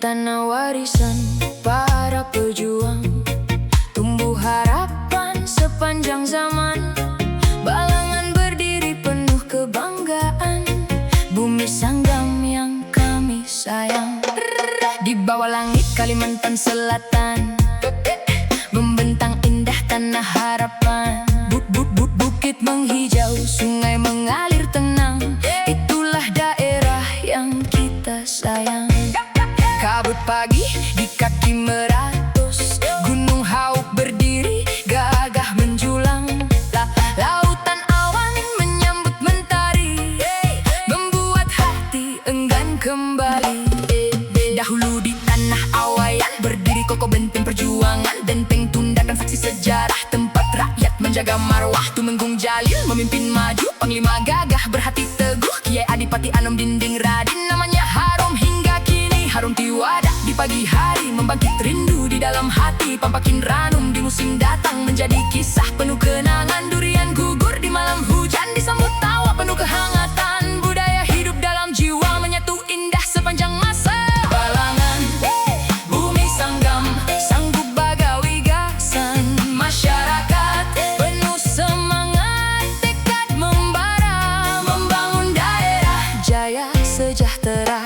tanah warisan para pejuang, tumbuh harapan sepanjang zaman. Balangan berdiri penuh kebanggaan, bumi Sanggam yang kami sayang. Di bawah langit Kalimantan Selatan membentang indah tanah harapan. Bukit menghijau, sungai mengalir tenang, itulah daerah yang kita sayang. Kabut pagi di kaki meratus, gunung Hauk berdiri gagah menjulang. Lautan awan menyambut mentari, membuat hati enggan kembali. Dahulu di tanah Awayan berdiri kokoh benteng perjuangan, benteng tundakan saksi sejarah, tempat rakyat menjaga marwah. Tumenggung Jalil memimpin maju, panglima gagah berhati teguh, Kiai Adipati Anom Dinding Radin, namanya harum hingga kini. Harum tiwada di pagi hari, membangkit rindu di dalam hati. Pampakin Ranum di musim datang menjadi kisah penuh kenangan. Durian gugur di malam hujan, disambut tawa penuh kehangatan. Budaya hidup dalam jiwa, menyatu indah sepanjang masa. Balangan bumi Sanggam sanggup bagawi gasan, masyarakat penuh semangat, tekad membara, membangun daerah jaya sejahtera.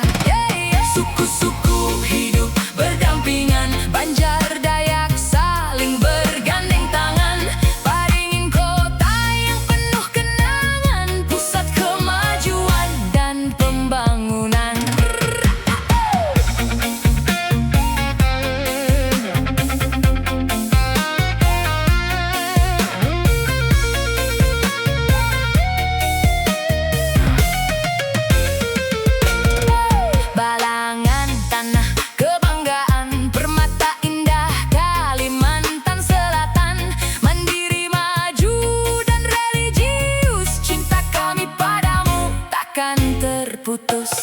Suku-suku hidup berdampingan, Banjar Dayak saling bergandeng tangan. Paringin kota yang penuh kenangan, pusat kemajuan dan pembangunan. Balangan tanah kebanggaan, permata indah Kalimantan Selatan. Mandiri, maju dan religius, cinta kami padamu takkan terputus.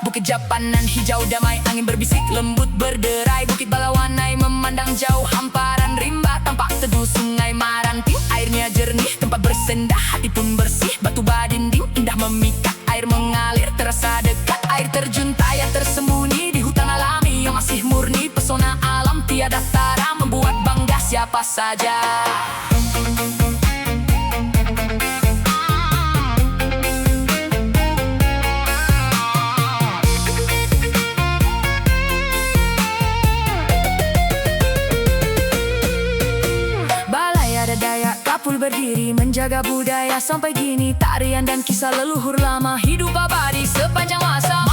Bukit Japanan hijau damai, angin berbisik lembut berderai. Bukit Balawanai memandang jauh, hamparan rimba tampak teduh. Sungai Maranting airnya jernih, tempat bersendah hati pun bersih. Batu Badinding indah memikat, air mengalir terasa dekat. Air terjun Taya tersembunyi di hutan alami yang masih murni. Pesona alam tiada tara, membuat bangga siapa saja. Balai adat Dayak Kapul berdiri menjaga budaya sampai kini. Tarian dan kisah leluhur lama hidup abadi sepanjang masa.